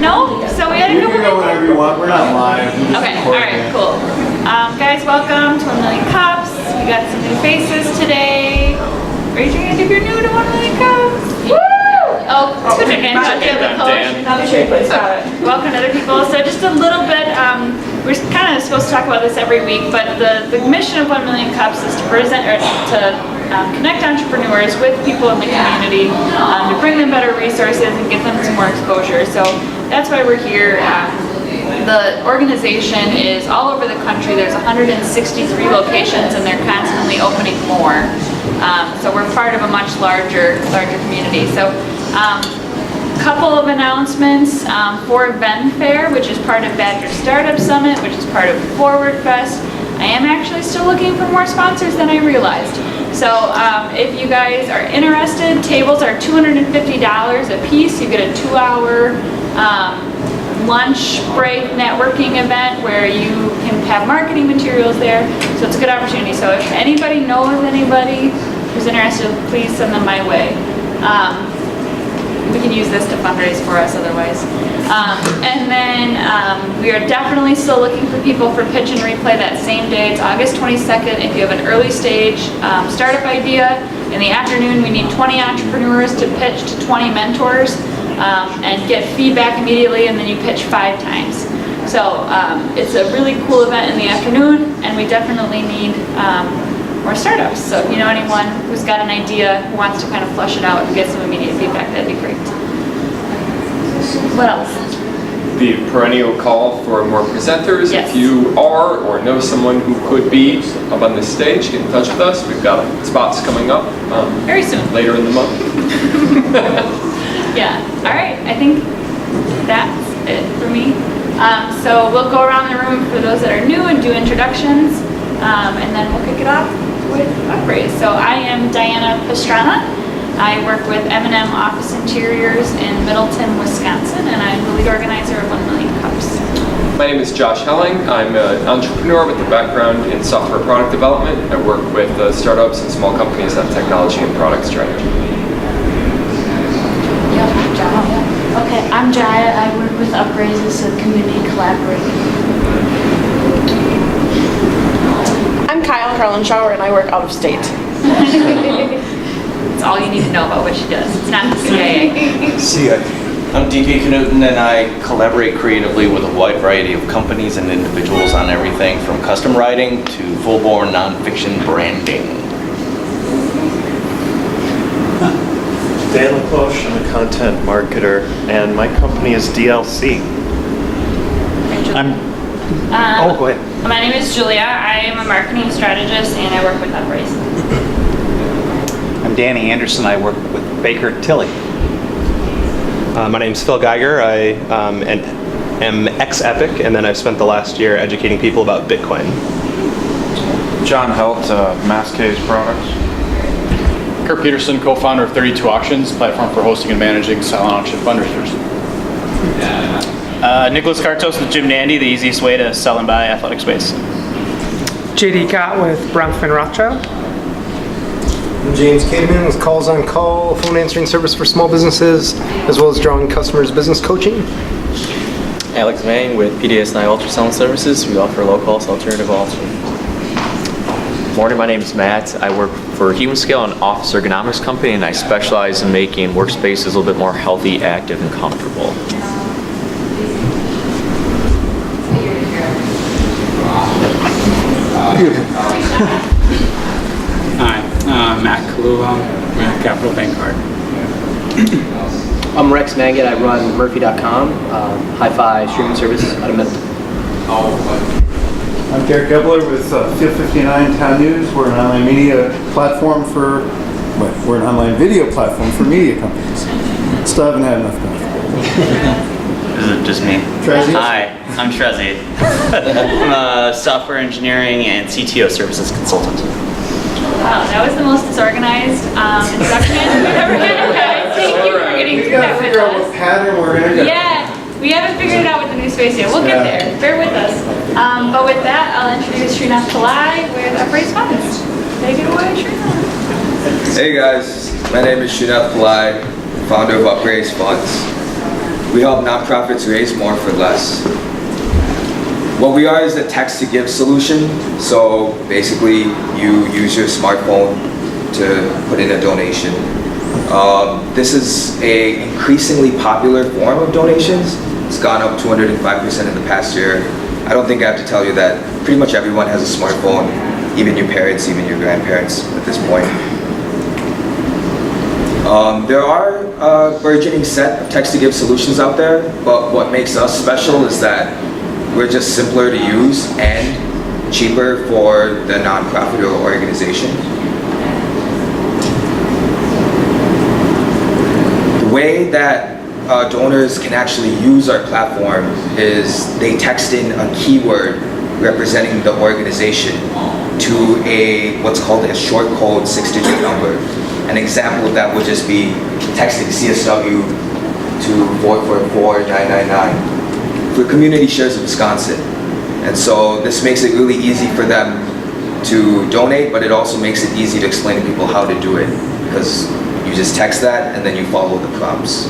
No? So we had a You couple can go whenever you want. We're not live. Okay, alright, cool. Guys, welcome to 1 Million Cups. We got some new faces today. Raise your hand if you're new to 1 Million Cups. Woo! Oh, put your hand up there, the coach. Welcome to other people. So just a little bit, we're kind of supposed to talk about this every week, but the mission of 1 Million Cups is to present, or to connect entrepreneurs with people in the community, to bring them better resources and give them some more exposure. So that's why we're here. The organization is all over the country. There's 163 locations and they're constantly opening more. So we're part of a much larger community. So couple of announcements for Ven Fair, which is part of Badger Startup Summit, which is part of Forward Fest. I am actually still looking for more sponsors than I realized. So if you guys are interested, tables are $250 a piece. You get a 2-hour lunch break networking event where you can have marketing materials there. So it's a good opportunity. So if anybody knows anybody who's interested, please send them my way. We can use this to fundraise for us otherwise. And then we are definitely still looking for people for pitch and replay that same day. It's August 22nd. If you have an early stage startup idea, in the afternoon we need 20 entrepreneurs to pitch to 20 mentors and get feedback immediately, and then you pitch 5 times. So it's a really cool event in the afternoon, and we definitely need more startups. So if you know anyone who's got an idea, who wants to kind of flush it out and get some immediate feedback, that'd be great. What else? The perennial call for more presenters. Yes. If you are or know someone who could be up on this stage, get in touch with us. We've got spots coming up Very soon. later in the month. Yeah. All right. I think that's it for me. So we'll go around the room for those that are new and do introductions, and then we'll kick it off with UpRaise. So I am Diana Pastrana. I work with M&M Office Interiors in Middleton, Wisconsin, and I'm the lead organizer of 1 Million Cups. My name is Josh Helling. I'm an entrepreneur with a background in software product development. I work with startups and small companies on technology and product strategy. Okay, I'm Jaya. I work with UpRaise as a community collaborator. I'm Kyle Carlinshaw, and I work out of state. That's all you need to know about what she does. It's not the CIA. CIA. I'm DK Knudten, and I collaborate creatively with a wide variety of companies and individuals on everything from custom writing to full-born nonfiction branding. Dan LaCloche, I'm a content marketer, and my company is DLC. Go ahead. My name is Julia. I am a marketing strategist and I work with UpRaise. I'm Danny Anderson. I work with Baker Tilly. My name's Phil Geiger. I am ex-Epic, and then I've spent the last year educating people about Bitcoin. John Helt, Masscase Products. Kurt Peterson, co-founder of 32 Auctions, platform for hosting and managing silent auction fundraisers. Nicholas Kartos with Jim Nandy, the easiest way to sell and buy athletic space. JD Gott with Bronfman Rothschild. I'm James Cademan with Calls on Call, a phone answering service for small businesses, as well as drawing customers business coaching. Alex Vang with PDS&I Ultrasound Services. We offer low-cost alternative ultrasound. Morning, my name is Matt. I work for HumanScale, an office ergonomics company, and I specialize in making workspaces a little bit more healthy, active, and comfortable. Hi, Matt Kalua, Capital Bank Card. I'm Rex Mangat. I run Murphy.com, hi-fi streaming service out of Middleton. I'm Derek Gebler with Field 59 Town News. We're an online media platform for, we're an online video platform for media companies. Still haven't had enough time. Is it just me? Trezzy? Hi, I'm Trezzy. I'm a software engineering and CTO services consultant. Wow, that was the most disorganized introduction we've ever had, guys. Thank you for getting through that with us. What pattern we're going to go. Yeah, we haven't figured it out with the new space yet. We'll get there. Bear with us. But with that, I'll introduce Srinath Pillai with UpRaise Funds. Take it away, Srinath. Hey guys, My name is Shunath Pillai, founder of UpRaise Funds. We help nonprofits raise more for less. What we are is a text-to-give solution. So basically, you use your smartphone to put in a donation. This is an increasingly popular form of donations. It's gone up 205% in the past year. I don't think I have to tell you that pretty much everyone has a smartphone, even your parents, even your grandparents at this point. There are a burgeoning set of text-to-give solutions out there, but what makes us special is that we're just simpler to use and cheaper for the nonprofit or organization. The way that donors can actually use our platform is they text in a keyword representing the organization to what's called a short code 6-digit number. An example of that would just be texting CSW to 444-999 for Community Shares of Wisconsin. And so this makes it really easy for them to donate, but it also makes it easy to explain to people how to do it, because you just text that and then you follow the prompts.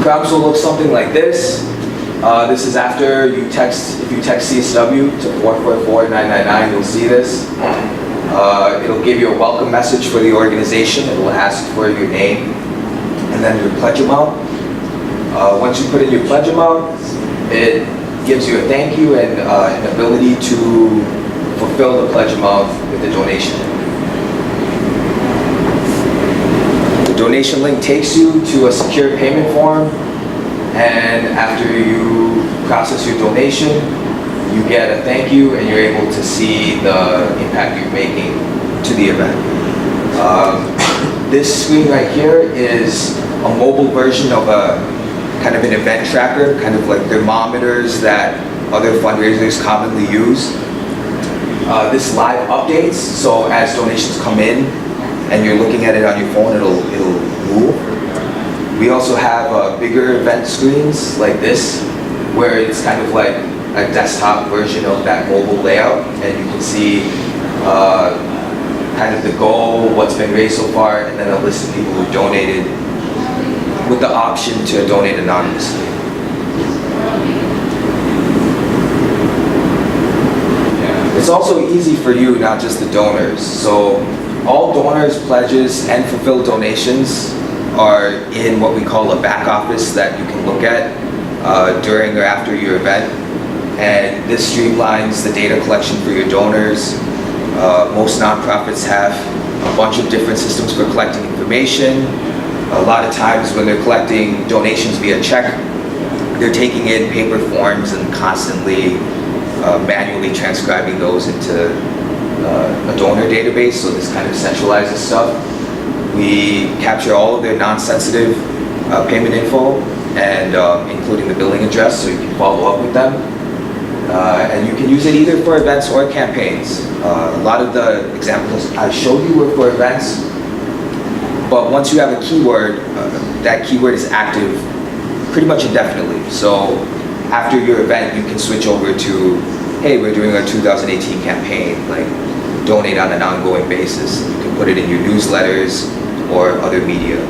Prompts will look something like this. This is after you text, if you text CSW to 444-999, you'll see this. It'll give you a welcome message for the organization. It will ask for your name and then your pledge amount. Once you put in your pledge amount, it gives you a thank you and an ability to fulfill the pledge amount with the donation. The donation link takes you to a secure payment form, and after you process your donation, you get a thank you and you're able to see the impact you're making to the event. This screen right here is a mobile version of a kind of an event tracker, kind of like thermometers that other fundraisers commonly use. This live updates, so as donations come in and you're looking at it on your phone, it'll move. We also have bigger event screens like this, where it's kind of like a desktop version of that mobile layout, and you can see kind of the goal, what's been raised so far, and then a list of people who donated with the option to donate anonymously. It's also easy for you, not just the donors. So all donors, pledges, and fulfilled donations are in what we call a back office that you can look at during or after your event. And this streamlines the data collection for your donors. Most nonprofits have a bunch of different systems for collecting information. A lot of times when they're collecting donations via check, they're taking in paper forms and constantly manually transcribing those into a donor database, so this kind of centralizes stuff. We capture all of their non-sensitive payment info, and including the billing address, so you can follow up with them. And you can use it either for events or campaigns. A lot of the examples I showed you were for events, but once you have a keyword, that keyword is active pretty much indefinitely. So after your event, you can switch over to, hey, we're doing our 2018 campaign, like donate on an ongoing basis. You can put it in your newsletters or other media.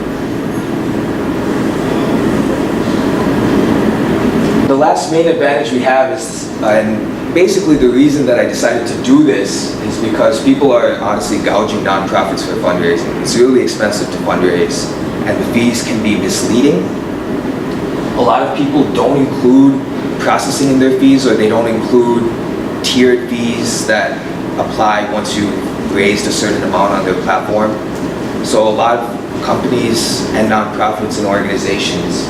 The last main advantage we have is, and basically the reason that I decided to do this is because people are honestly gouging nonprofits for fundraising. It's really expensive to fundraise, and the fees can be misleading. A lot of people don't include processing in their fees, or they don't include tiered fees that apply once you've raised a certain amount on their platform. So a lot of companies and nonprofits and organizations,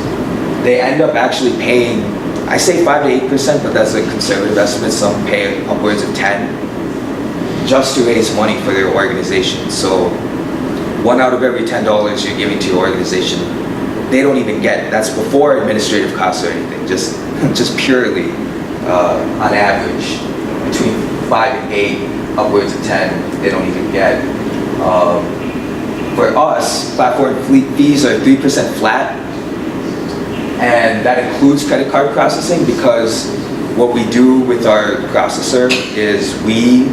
they end up actually paying, I say 5 to 8%, but that's a conservative estimate. Some pay upwards of 10 just to raise money for their organization. So 1 out of every $10 you're giving to your organization, they don't even get. That's before administrative costs or anything, just purely on average, between 5 and 8, upwards of 10, they don't even get. For us, platform fees are 3% flat, and that includes credit card processing, because what we do with our processor is we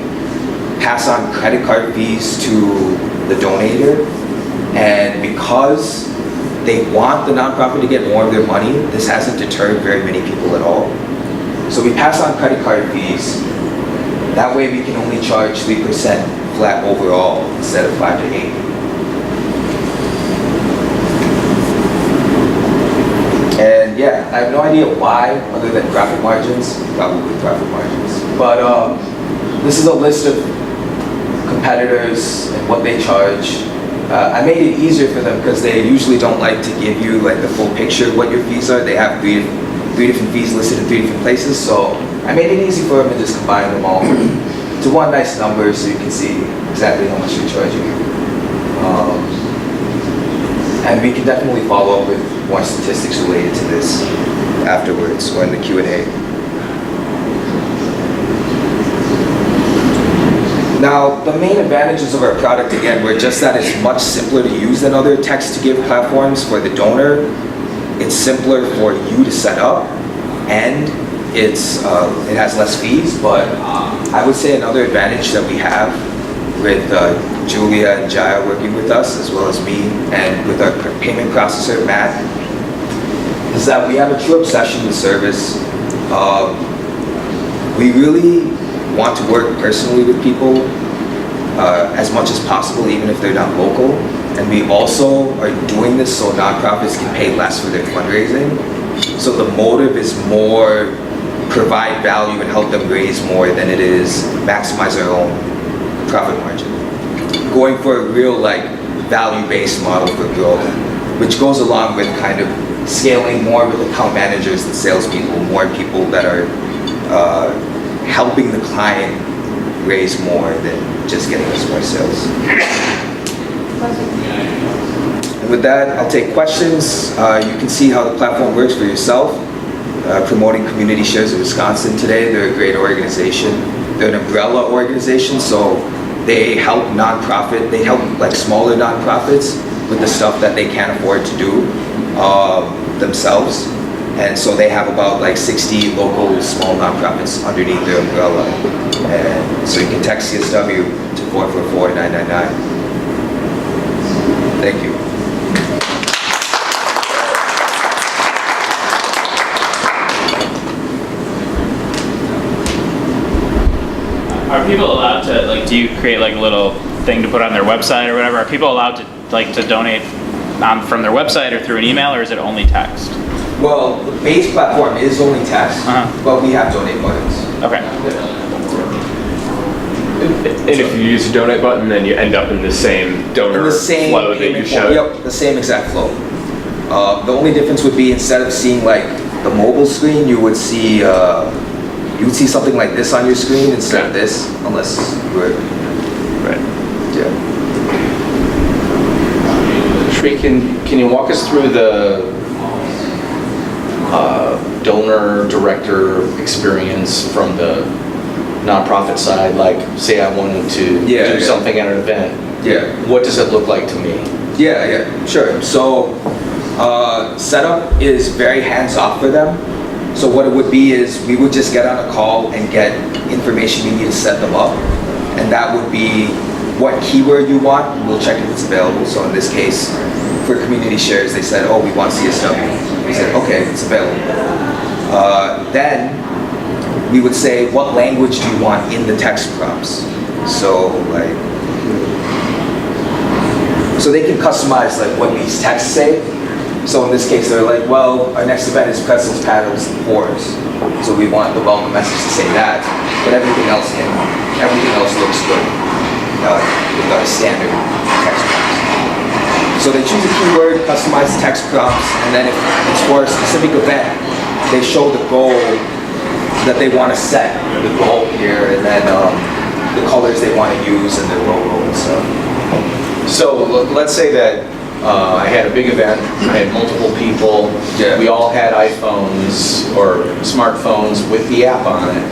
pass on credit card fees to the donator. And because they want the nonprofit to get more of their money, this hasn't deterred very many people at all. So we pass on credit card fees. That way we can only charge 3% flat overall instead of 5 to 8. And yeah, I have no idea why, other than profit margins, probably profit margins. But this is a list of competitors and what they charge. I made it easier for them because they usually don't like to give you like the full picture of what your fees are. They have three different fees listed in 3 different places. So I made it easy for them to just combine them all to one nice number so you can see exactly how much you're charging. And we can definitely follow up with more statistics related to this afterwards or in the Q&A. Now, the main advantages of our product, again, were just that it's much simpler to use than other text-to-give platforms for the donor. It's simpler for you to set up, and it has less fees. But I would say another advantage that we have with Julia and Jaya working with us, as well as me, and with our payment processor, Matt, is that we have a true obsession with service. We really want to work personally with people as much as possible, even if they're not local. And we also are doing this so nonprofits can pay less for their fundraising. So the motive is more provide value and help them raise more than it is maximize our own profit margin. Going for a real value-based model for growth, which goes along with kind of scaling more with account managers and salespeople, more people that are helping the client raise more than just getting us more sales. And with that, I'll take questions. You can see how the platform works for yourself. Promoting Community Shares of Wisconsin today. They're a great organization. They're an umbrella organization, so they help they help smaller nonprofits with the stuff that they can't afford to do themselves. And so they have about 60 local small nonprofits underneath their umbrella. And so you can text CSW to 444-999. Thank you. Are people allowed to, do you create a little thing to put on their website or whatever? Are people allowed to donate from their website or through an email, or is it only text? Well, the base platform is only text, but we have donate buttons. Okay. And if you use a donate button, then you end up in the same donor flow that you showed? Yep, the same exact flow. The only difference would be instead of seeing the mobile screen, you would see something like this on your screen instead of this, unless you were... Right. Yeah. Sri, can you walk us through the donor director experience from the nonprofit side? Say I wanted to do something at an event. Yeah. What does it look like to me? Yeah, sure. So setup is very hands-off for them. So what it would be is we would just get on a call and get information we need to set them up. And that would be what keyword you want, and we'll check if it's available. So in this case, for community shares, they said, oh, we want CSW. We said, okay, it's available. Then we would say, what language do you want in the text prompts? So they can customize what these texts say. So in this case, they're well, our next event is pretzels, paddles, and pours. So we want the welcome message to say that, but everything else looks good with our standard text prompts. So they choose a keyword, customize the text prompts, and then if it's for a specific event, they show the goal that they want to set, the goal here, and then the colors they want to use and their logo and stuff. So let's say that I had a big event, I had multiple people, we all had iPhones or smartphones with the app on it.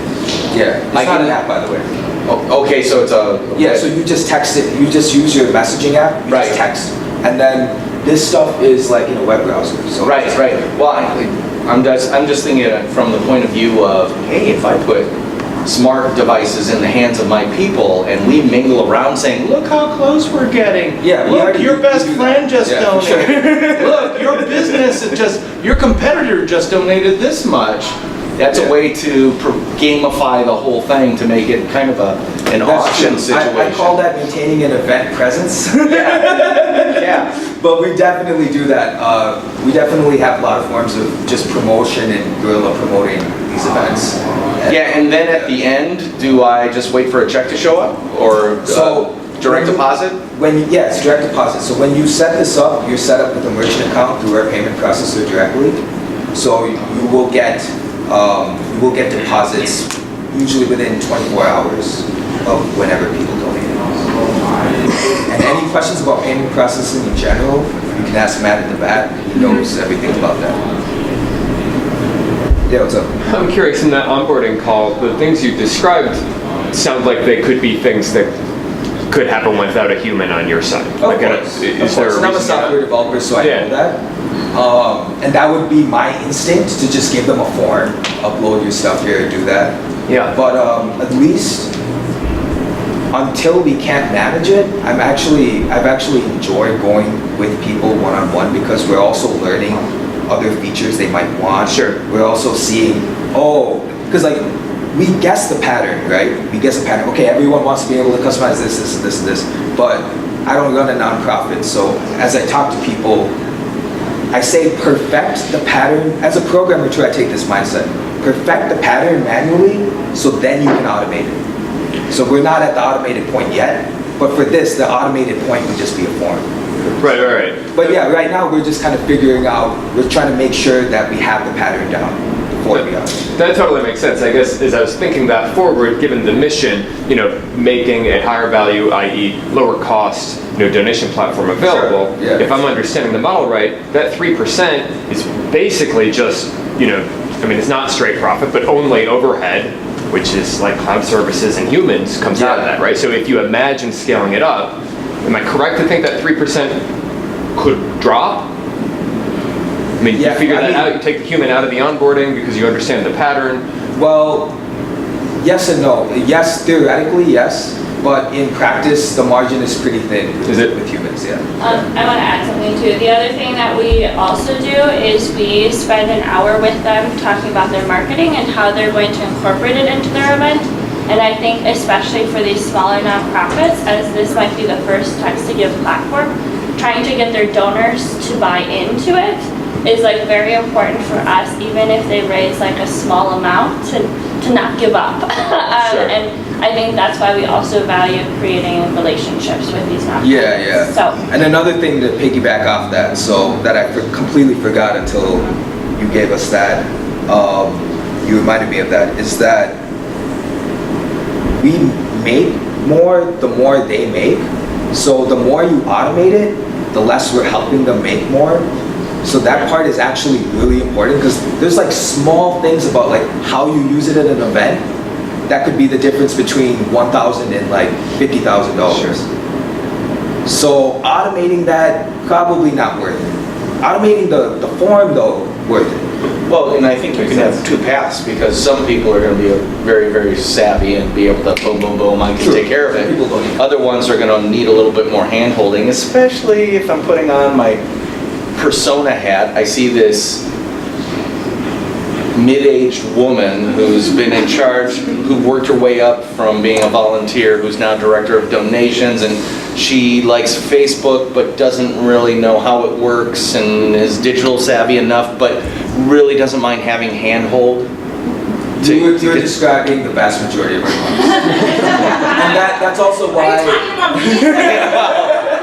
Yeah, it's not an app, by the way. Oh, okay, so it's a... Yeah, so you just text it, you just use your messaging app, you just text. And then this stuff is in a web browser. So right. Well, I'm just thinking from the point of view of, hey, if I put smart devices in the hands of my people, and we mingle around saying, look how close we're getting. Yeah, look, your best friend just donated. Look, your business is your competitor just donated this much. That's a way to gamify the whole thing to make it kind of an auction situation. I call that maintaining an event presence. Yeah. But we definitely do that. We definitely have a lot of forms of just promotion and guerrilla promoting these events. Yeah, and then at the end, do I just wait for a check to show up, or direct deposit? Yes, direct deposit. So when you set this up, you're set up with a merchant account through our payment processor directly. So you will get deposits usually within 24 hours of whenever people donate. And any questions about payment processing in general, you can ask Matt in the back. He knows everything about that. Yeah, what's up? I'm curious, in that onboarding call, the things you described sound like they could be things that could happen without a human on your side. Of course. And I'm a software developer, so I know that. And that would be my instinct, to just give them a form, upload your stuff here, and do that. Yeah. But at least until we can't manage it, I've actually enjoyed going with people one-on-one, because we're also learning other features they might want. Sure. We're also seeing, because like we guess the pattern, right? We guess the pattern. Okay, everyone wants to be able to customize this, and this. But I don't run a nonprofit, so as I talk to people, I say perfect the pattern. As a programmer too, I take this mindset. Perfect the pattern manually, so then you can automate it. So we're not at the automated point yet, but for this, the automated point would just be a form. Right. But yeah, right now we're just kind of figuring out, we're trying to make sure that we have the pattern down before we automate. That totally makes sense. I guess as I was thinking that forward, given the mission, making a higher value, i.e. lower cost, donation platform available, Sure. Yeah. if I'm understanding the model right, that 3% is basically just, it's not straight profit, but only overhead, which is like cloud services and humans, comes out of that, right? So if you imagine scaling it up, am I correct to think that 3% could drop? You figure that out, you take the human out of the onboarding because you understand the pattern. Well, yes and no. Yes, theoretically, yes. But in practice, the margin is pretty thin with humans, yeah. I want to add something too. The other thing that we also do is we spend an hour with them talking about their marketing and how they're going to incorporate it into their event. And I think especially for these smaller nonprofits, as this might be the first text to give platform, trying to get their donors to buy into it is like very important for us, even if they raise like a small amount, to not give up. Sure. And I think that's why we also value creating relationships with these nonprofits. Yeah. So. And another thing to piggyback off that, so that I completely forgot until you gave us that, you reminded me of that, is that we make more the more they make. So the more you automate it, the less we're helping them make more. So that part is actually really important, because there's like small things about like how you use it at an event that could be the difference between $1,000 and like $50,000. Sure. So automating that, probably not worth it. Automating the form though, worth it. Well, and I think you can have two paths, because some people are going to be very, very savvy and be able to boom, boom, boom, I can take care of it. Other ones are going to need a little bit more hand-holding, especially if I'm putting on my persona hat. I see this mid-aged woman who's been in charge, who worked her way up from being a volunteer, who's now director of donations, and she likes Facebook but doesn't really know how it works and is digital savvy enough, but really doesn't mind having handhold. You're describing the vast majority of our clients. And that's also why... Are you talking about me?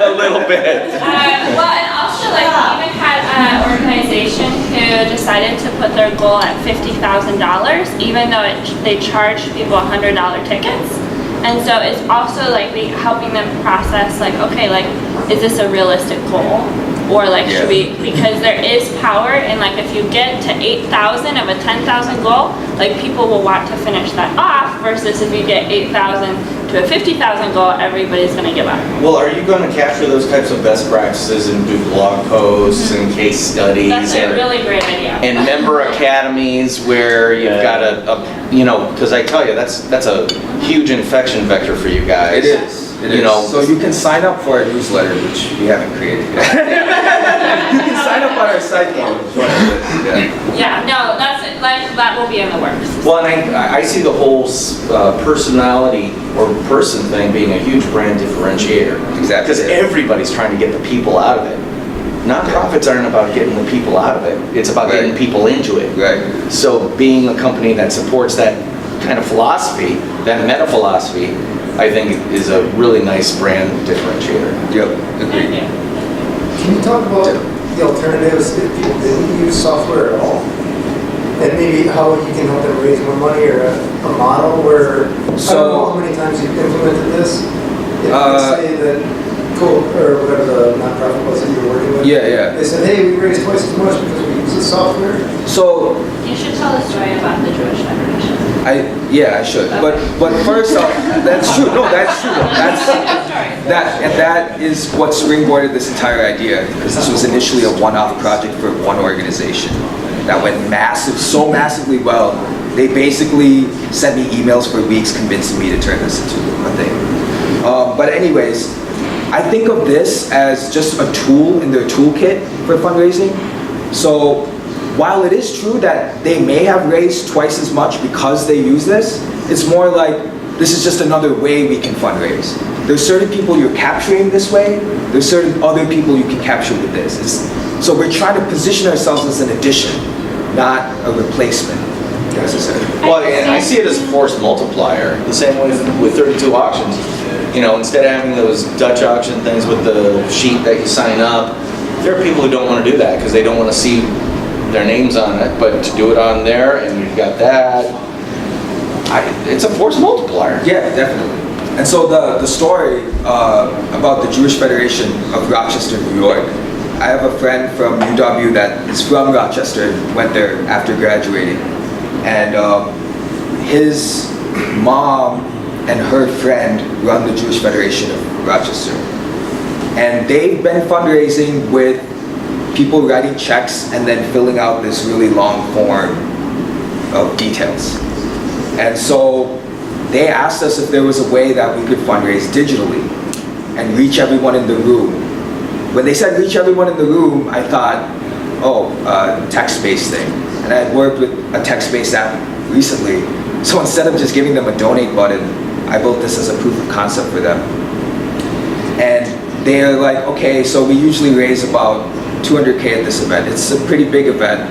A little bit. Well, and also like we even had an organization who decided to put their goal at $50,000, even though they charged people $100 tickets. And so it's also like helping them process like, okay, like, is this a realistic goal? Or like, should we, because there is power in like, if you get to 8,000 of a 10,000 goal, like people will want to finish that off, versus if you get 8,000 to to a 50,000 goal, everybody's gonna give up. Well, are you going to capture those types of best practices and do blog posts and case studies? That's a really great idea. And member academies where you've got because I tell you, that's a huge infection vector for you guys. It is. So you can sign up for our newsletter, which we haven't created yet. You can sign up on our site though. Yeah, no, that will be in the works. Well, and I see the whole personality or person thing being a huge brand differentiator. Exactly. Because everybody's trying to get the people out of it. Nonprofits aren't about getting the people out of it. It's about getting people into it. Right. So being a company that supports that kind of philosophy, that meta philosophy, I think is a really nice brand differentiator. Yep, agreed. Can you talk about the alternatives if people didn't use software at all? And maybe how you can help them raise more money, or a model where, I don't know how many times you've implemented this. If you say that, or whatever the nonprofit was that you were working with. Yeah. They said, hey, we raised twice as much because we use this software. So You should tell the story about the Jewish Federation. I should. But first off, that's true. No, that's true. That is what springboarded this entire idea, because this was initially a one-off project for one organization that went so massively well. They basically sent me emails for weeks convincing me to turn this into a thing. But anyways, I think of this as just a tool in their toolkit for fundraising. So while it is true that they may have raised twice as much because they use this, it's more like this is just another way we can fundraise. There's certain people you're capturing this way, there's certain other people you can capture with this. So we're trying to position ourselves as an addition, not a replacement, necessarily. Well, and I see it as a force multiplier, the same way with 32 auctions. Instead of having those Dutch auction things with the sheet that you sign up, there are people who don't want to do that because they don't want to see their names on it, but to do it on there and you've got that, it's a force multiplier. Yeah, definitely. And so the story about the Jewish Federation of Rochester, New York, I have a friend from UW that is from Rochester, went there after graduating, and his mom and her friend run the Jewish Federation of Rochester. And they've been fundraising with people writing checks and then filling out this really long form of details. And so they asked us if there was a way that we could fundraise digitally and reach everyone in the room. When they said reach everyone in the room, I thought, text-based thing. And I had worked with a text-based app recently. So instead of just giving them a donate button, I built this as a proof of concept for them. And they're like, okay, so we usually raise about 200K at this event. It's a pretty big event.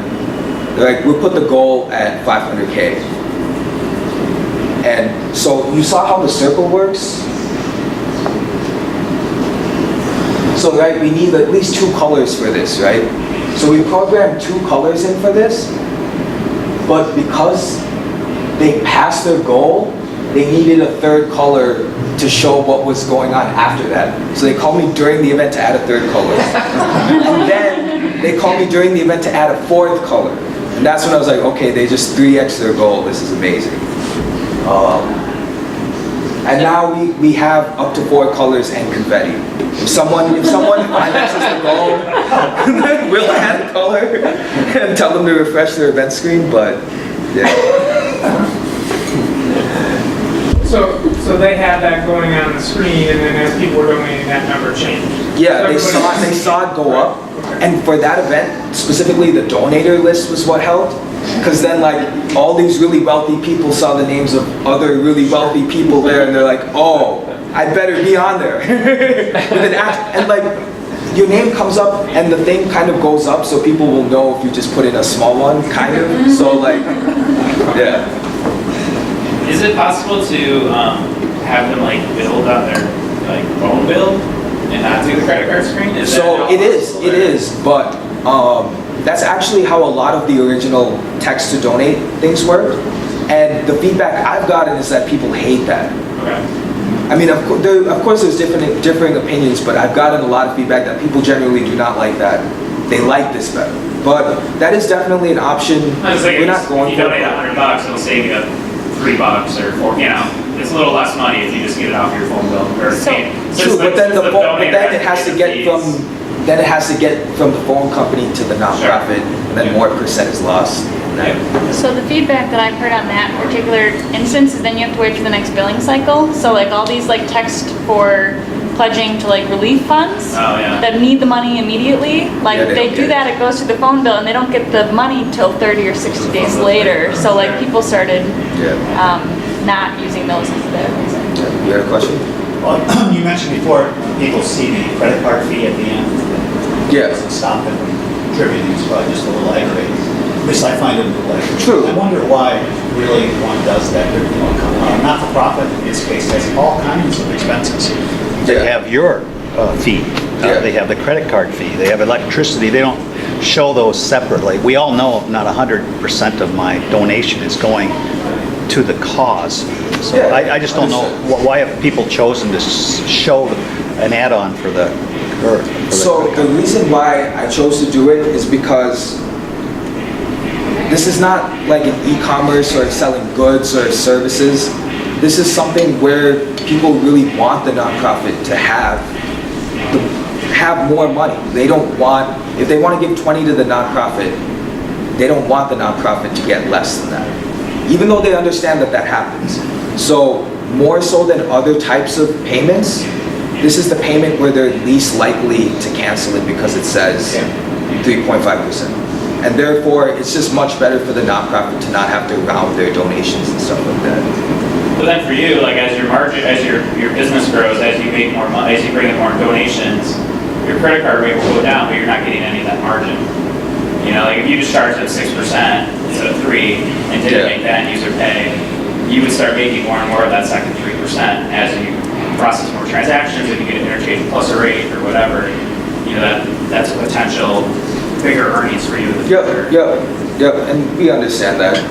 They're like, we'll put the goal at 500K. And so you saw how the circle works? So right, we need at least 2 colors for this, right? So we programmed 2 colors in for this, but because they passed their goal, they needed a 3rd color to show what was going on after that. So they called me during the event to add a 3rd color. And then they called me during the event to add a 4th color. And that's when I was like, okay, they just 3x their goal. This is amazing. And now we have up to 4 colors and confetti. If someone 5x's the goal, then we'll add a color and tell them to refresh their event screen, but yeah. So they had that going on the screen, and then as people were donating, that number changed. Yeah, they saw it go up, and for that event, specifically the donator list was what helped, because then like all these really wealthy people saw the names of other really wealthy people there, and they're like, oh, I better be on there. With an and like, your name comes up, and the thing kind of goes up, so people will know if you just put in a small one, kind of. So like, yeah. Is it possible to have them like build on their like phone bill and not do the credit card screen? So it is, but that's actually how a lot of the original text to donate things work. And the feedback I've gotten is that people hate that. Okay. I mean, of course there's differing opinions, but I've gotten a lot of feedback that people generally do not like that. They like this better. But that is definitely an option. I was thinking, We're not going if you for donate $100, it'll save you $3 or $4. it's a little less money if you just get it off your phone bill. Or True, but then it has to get from the phone company to the nonprofit, and then more percent is lost. So the feedback that I've heard on that particular instance is then you have to wait for the next billing cycle. So like all these like text for pledging to like relief funds that need the money immediately, like they do that, it goes to the phone bill and they don't get the money till 30 or 60 days later. So like people started not using those instead. You had a question? Well, you mentioned before people see the credit card fee at the end. Yeah. It doesn't stop them from contributing, it's probably just a little aggravating. At least I find it a little aggravating. True. I wonder why really one does that. Not-for-profit in this case has all kinds of expenses. They have your fee. They have the credit card fee. They have electricity. They don't show those separately. We all know not 100% of my donation is going to the cause. So I just don't know why have people chosen to show an add-on for the. So the reason why I chose to do it is because this is not like an e-commerce or selling goods or services. This is something where people really want the nonprofit to have more money. They don't want, if they want to give 20 to the nonprofit, they don't want the nonprofit to get less than that, even though they understand that that happens. So more so than other types of payments, this is the payment where they're least likely to cancel it because it says 3.5%. And therefore, it's just much better for the nonprofit to not have to round their donations and stuff like that. But then for you, like as your margin, as your business grows, as you make more money, as you bring in more donations, your credit card rate will go down, but you're not getting any of that margin. You know, like if you just charged at 6% instead of 3% and didn't make that user pay, you would start making more and more of that second 3% as you process more transactions. If you get an interchange plus a rate or whatever, you know that's a potential bigger earnings for you in the future. Yep, and we understand that.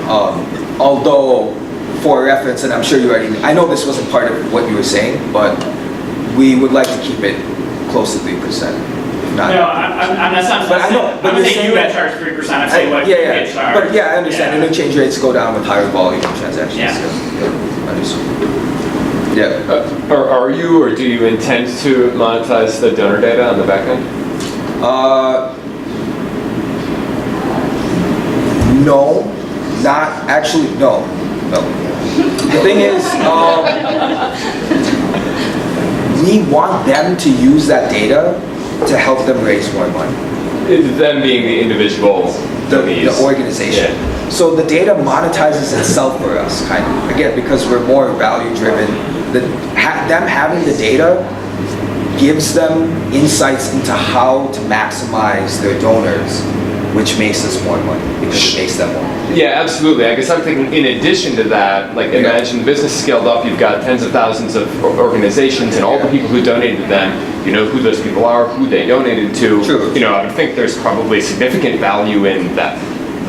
Although, for reference, and I'm sure you already, I know this wasn't part of what you were saying, but we would like to keep it close to 3%. No, I'm not saying. But I know, but I'm saying you got charged 3%. I'm saying what you get charged. But yeah, I understand. Interchange rates go down with higher volume of transactions. Yeah. Understood. Yeah. Are you or do you intend to monetize the donor data on the back end? No, not actually. No. The thing is, we want them to use that data to help them raise more money. Them being the individual the organization. Yeah. So the data monetizes itself for us, kind of. Again, because we're more value driven. Them having the data gives them insights into how to maximize their donors, which makes us more money because it makes them more money. Yeah, absolutely. I guess I'm thinking in addition to that, like imagine the business scaled up, you've got tens of thousands of organizations and all the people who donated to them, you know who those people are, who they donated to. True. You know, I would think there's probably significant value in that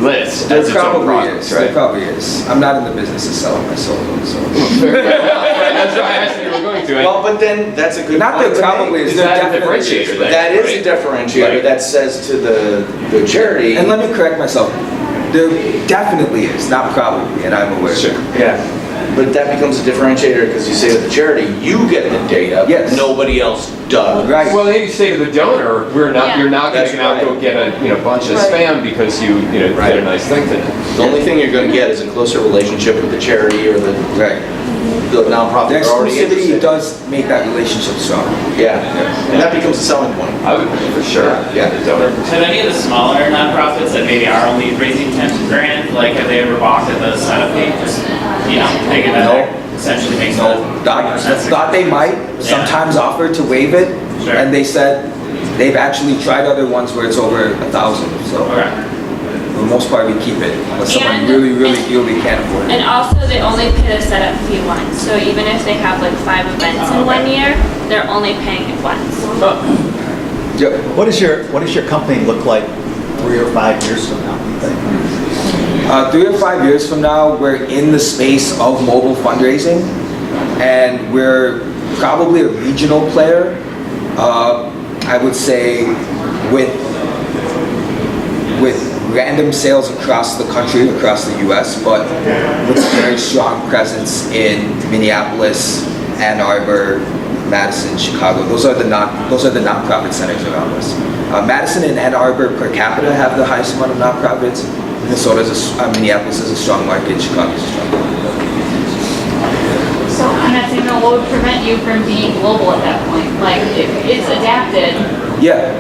list. There probably is. Right? There probably is. I'm not in the business of selling my soul, so. That's why I asked you were going to. Well, but then that's a good Not point. there probably is. Is that a differentiator then? That is a differentiator that says to the charity. And let me correct myself. There definitely is, not probably, and I'm aware. Sure. Yeah. But that becomes a differentiator because you say to the charity, you get the data, but nobody else does. Right. Well, then you say to the donor, you're not going to go get a bunch of spam because you did a nice thing to them. The only thing you're going to get is a closer relationship with the charity or the nonprofit. The exclusivity does make that relationship strong. Yeah. And that becomes a selling point. I would, for sure. Yeah. Have any of the smaller nonprofits that maybe are only raising 10 grand, like have they ever balked at the setup fee? Just, thinking that essentially makes Thought they might sometimes offer to waive it, and they said they've actually tried other ones where it's over 1,000. So for the most part, we keep it unless someone really can't afford it. And also, they only pay the setup fee once. So even if they have like 5 events in 1 year, they're only paying it once. Yep. What does your company look like 3 or 5 years from now, you think? 3 or 5 years from now, we're in the space of mobile fundraising, and we're probably a regional player. I would say with random sales across the country, across the US, but with a very strong presence in Minneapolis, Ann Arbor, Madison, Chicago. Those are the nonprofit centers around us. Madison and Ann Arbor per capita have the highest amount of nonprofits. Minneapolis is a strong market, Chicago is a strong market. So I'm not saying what would prevent you from being global at that point? Like, it's adapted. Yeah,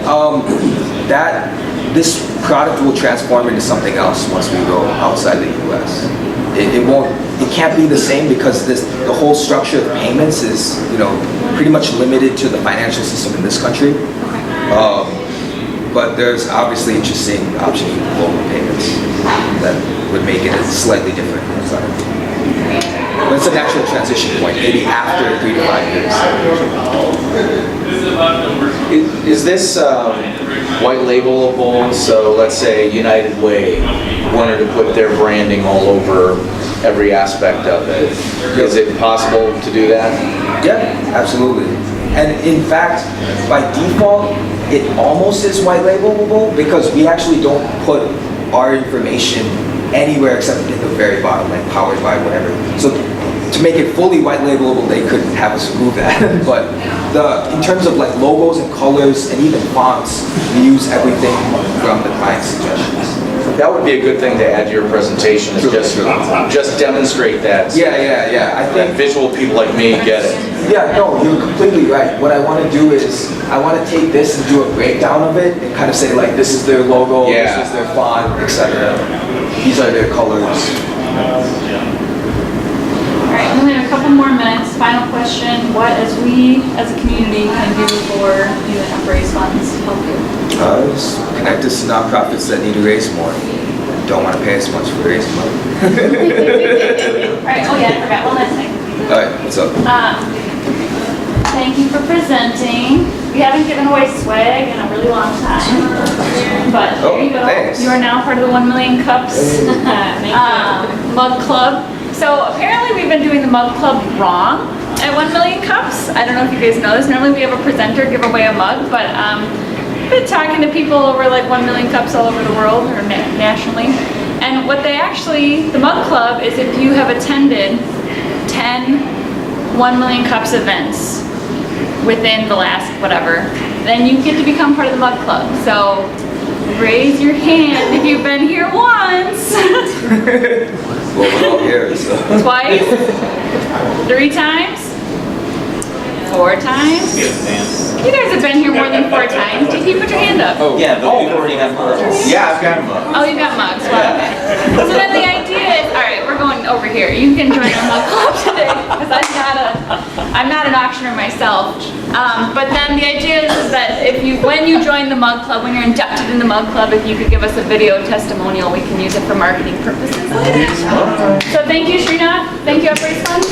this product will transform into something else once we go outside the US. It can't be the same because the whole structure of payments is, pretty much limited to the financial system in this country. But there's obviously interesting options with global payments that would make it slightly different. But it's a natural transition point, maybe after 3 to 5 years. Is this white labelable? So let's say United Way wanted to put their branding all over every aspect of it. Is it possible to do that? Yeah, absolutely. And in fact, by default, it almost is white labelable because we actually don't put our information anywhere except in the very bottom, like powered by whatever. So to make it fully white labelable, they couldn't have us remove that. But in terms of like logos and colors and even fonts, we use everything from the client's suggestions. That would be a good thing to add to your presentation, is just demonstrate that. Yeah. I think visual people like me get it. Yeah, no, you're completely right. What I want to do is, I want to take this and do a breakdown of it and kind of say like, this is their logo, this is their font, etc. These are their colors. All right, we only have a couple more minutes. Final question: what, as we as a community, can do for you and UpRaise funds to help you? Just connect us to nonprofits that need to raise more. Don't want to pay as much for raising money. All right. Oh yeah, I forgot one last thing. All right, what's up? Thank you for presenting. We haven't given away swag in a really long time, but there you go. Thanks. You are now part of the 1 Million Cups Mug Club. So apparently we've been doing the Mug Club wrong at 1 Million Cups. I don't know if you guys know this. Normally we have a presenter give away a mug, but I've been talking to people over like 1 Million Cups all over the world or nationally. And what the Mug Club is if you have attended 10 1 Million Cups events within the last whatever, then you get to become part of the Mug Club. So raise your hand if you've been here once. Well, we're all here, so. Twice? 3 times? 4 times? You guys have been here more than 4 times. Did you put your hand up? Oh, yeah, but we've already got mugs. Yeah, I've got a mug. Oh, you got mugs. Well, okay. So then the idea is, all right, we're going over here. You can join our Mug Club today because I'm not an auctioneer myself. But then the idea is that when you join the Mug Club, when you're inducted in the Mug Club, if you could give us a video testimonial, we can use it for marketing purposes later. So thank you, Srinath. Thank you, UpRaise Fund.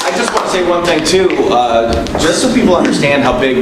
I just want to say one thing too, just so people understand how big